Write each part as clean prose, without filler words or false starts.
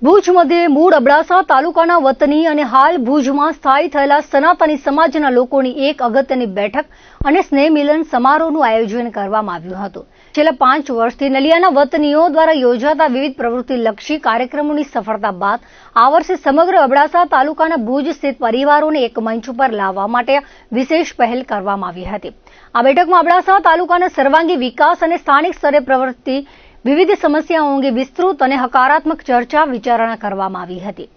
ભુજ મધ્યે મૂળ અબડાસા તાલુકાના વતની અને હાલ ભુજમાં સ્થાયી થયેલા સનાતની સમાજના લોકોની એક અગત્યની બેઠક અને સ્નેહ મિલન સમારોહનું આયોજન કરવામાં આવ્યું હતું। છેલ્લા 5 વર્ષથી નલિયાના વતનીઓ દ્વારા યોજાતા વિવિધ પ્રવૃત્તિલક્ષી કાર્યક્રમોની સફળતા બાદ આ વર્ષે સમગ્ર અબડાસા તાલુકાના ભુજ સ્થિત પરિવારોને એક મંચ પર લાવવા માટે વિશેષ પહેલ કરવામાં આવી હતી। આ બેઠકમાં અબડાસા તાલુકાના સર્વાંગી વિકાસ અને સ્થાનિક સ્તરે પ્રવૃત્તિ વિવિધ સમસ્યાઓ અંગે વિસ્તૃત અને હકારાત્મક ચર્ચા વિચારણા કરવામાં આવી હતી।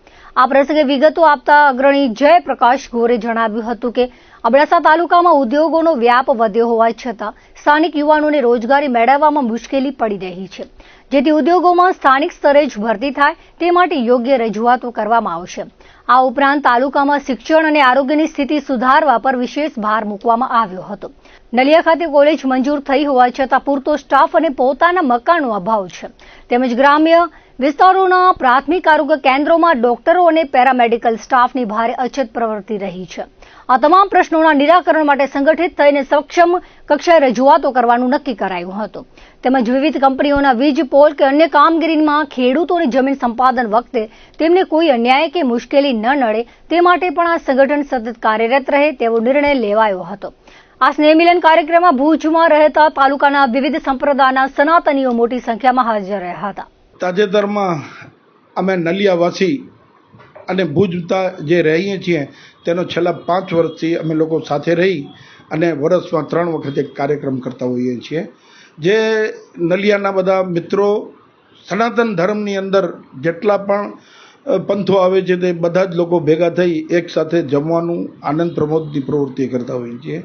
આ પ્રસંગે વિગતો આપતા અગ્રણી જયપ્રકાશ ગોરે જણાવ્યું હતું કે અબડાસા તાલુકામાં ઉદ્યોગોનો વ્યાપ વધ્યો હોવા છતાં સ્થાનિક યુવાનોને રોજગારી મેળવવામાં મુશ્કેલી પડી રહી છે, જેથી ઉદ્યોગોમાં સ્થાનિક સ્તરે જ ભરતી થાય તે માટે યોગ્ય રજૂઆતો કરવામાં આવશે। આ ઉપરાંત તાલુકામાં શિક્ષણ અને આરોગ્યની સ્થિતિ સુધારવા પર વિશેષ ભાર મૂકવામાં આવ્યો હતો। નલિયા ખાતે કોલેજ મંજૂર થઈ હોવા છતાં પૂરતો સ્ટાફ અને પોતાના મકાનનો અભાવ છે, તેમજ ગ્રામ્ય વિસ્તારોના પ્રાથમિક આરોગ્ય કેન્દ્રોમાં ડોક્ટરો અને પેરામેડિકલ સ્ટાફની ભારે અછત પ્રવર્તી રહી છે। આ તમામ પ્રશ્નોના નિરાકરણ માટે સંગઠિત થઈને સક્ષમ કક્ષાએ રજૂઆતો કરવાનું નક્કી કરાયું હતું। તેમજ વિવિધ કંપનીઓના વીજ પોલ કે અન્ય કામગીરીમાં ખેડૂતોની જમીન સંપાદન વખતે તેમને કોઈ અન્યાય કે મુશ્કેલી ન નડે તે માટે પણ આ સંગઠન સતત કાર્યરત રહે તેવો નિર્ણય લેવાયો હતો। આ સ્નેહ મિલન કાર્યક્રમમાં ભુજમાં રહેતા તાલુકાના વિવિધ સંપ્રદાયના સનાતનીઓ મોટી સંખ્યામાં હાજર રહ્યા હતા। તાજેતરમાં અમે નલિયાવાસી અને ભુજતા જે રહીએ છીએ તેનો છેલ્લા 5 વર્ષથી અમે લોકો સાથે રહી અને વર્ષમાં 3 વખત એક કાર્યક્રમ કરતા હોઈએ છીએ। જે નલિયાના બધા મિત્રો સનાતન ધર્મની અંદર જેટલા પણ પંથો આવે છે તે બધા જ લોકો ભેગા થઈ એક સાથે જમવાનું આનંદ પ્રમોદની પ્રવૃત્તિ કરતા હોઈએ છીએ।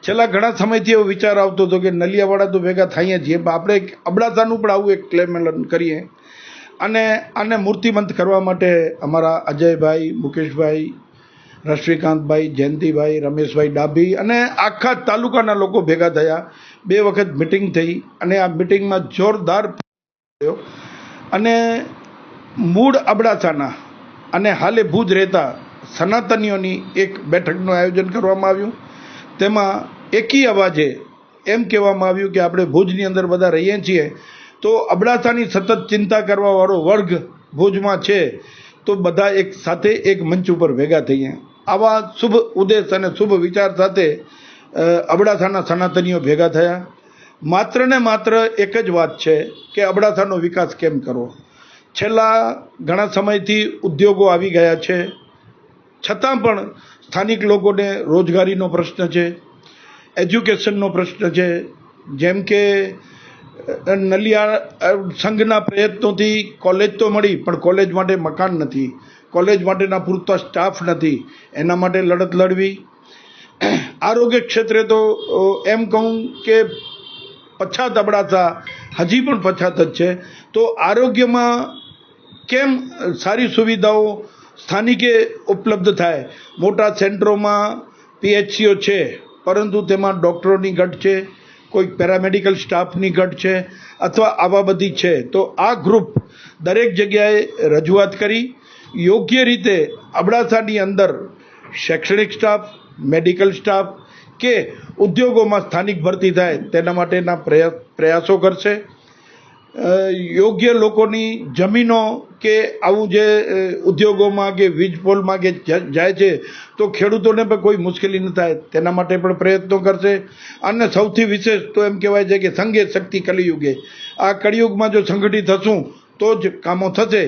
છેલ્લા ઘણા સમયથી એવો વિચાર આવતો હતો કે નલિયાવાળા તો ભેગા થઈએ છીએ, આપણે અબડાસાનું પણ આવું એક ક્લે મેલન કરીએ અને આને મૂર્તિમંત કરવા માટે અમારા અજયભાઈ, મુકેશભાઈ, રશ્મિકાંતભાઈ, જયંતિભાઈ, રમેશભાઈ ડાભી અને આખા તાલુકાના લોકો ભેગા થયા। 2 વખત મિટિંગ થઈ અને આ મિટિંગમાં જોરદાર થયો અને મૂળ અબડાસાના અને હાલે ભુજ રહેતા સનાતનીઓની એક બેઠકનું આયોજન કરવામાં આવ્યું। તેમાં એકી અવાજે એમ કહેવામાં આવ્યું કે આપણે ભુજની અંદર બધા રહીએ છીએ તો અબડાસાની સતત ચિંતા કરવાવાળો વર્ગ ભુજમાં છે તો બધા એક સાથે એક મંચ ઉપર ભેગા થઈએ। આવા શુભ ઉદ્દેશ અને શુભ વિચાર સાથે અબડાસાના સનાતનીઓ ભેગા થયા। માત્ર ને માત્ર એક જ વાત છે કે અબડાસાનો વિકાસ કેમ કરવો। છેલ્લા ઘણા સમયથી ઉદ્યોગો આવી ગયા છે, છતાં પણ સ્થાનિક લોકોને રોજગારીનો પ્રશ્ન છે, એજ્યુકેશનનો પ્રશ્ન છે। જેમ કે નલિયા સંઘના પ્રયત્નોથી કોલેજ તો મળી પણ કોલેજ માટે મકાન નથી, કોલેજ માટેના પૂરતા સ્ટાફ નથી, એના માટે લડત લડવી। આરોગ્ય ક્ષેત્રે તો એમ કહું કે પછાત અબડાસા હજી પણ પછાત જ છે, તો આરોગ્યમાં કેમ સારી સુવિધાઓ સ્થાનિકે ઉપલબ્ધ થાય। મોટા સેન્ટરોમાં PHCO છે પરંતુ તેમાં ડૉક્ટરોની ઘટ છે, કોઈક પેરામેડિકલ સ્ટાફની ઘટ છે અથવા આવા બધી છે, તો આ ગ્રુપ દરેક જગ્યાએ રજૂઆત કરી યોગ્ય રીતે અબડાસાની અંદર શૈક્ષણિક સ્ટાફ, મેડિકલ સ્ટાફ કે ઉદ્યોગોમાં સ્થાનિક ભરતી થાય તેના માટેના પ્રયાસો કરશે। યોગ્ય લોકોની જમીનો કે આવું જે ઉદ્યોગોમાં કે વીજ પોલમાં કે જાય છે તો ખેડૂતોને પણ કોઈ મુશ્કેલી ન થાય તેના માટે પણ પ્રયત્નો કરશે। અને સૌથી વિશેષ તો એમ કહેવાય છે કે સંઘે શક્તિ કલિયુગે, આ કળિયુગમાં જો સંગઠિત થશું તો જ કામો થશે।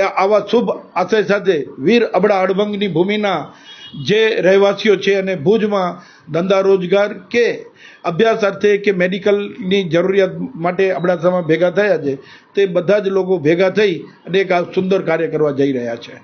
આવા શુભ આશય સાથે વીર અબડા અડભંગની ભૂમિના જે રહેવાસીઓ છે અને ભુજમાં ધંધા રોજગાર કે અભ્યાસ અર્થે કે મેડિકલની જરૂરિયાત માટે અબડાસામાં ભેગા થયા છે તે બધા જ લોકો ભેગા થઈ અને એક આ સુંદર કાર્ય કરવા જઈ રહ્યા છે।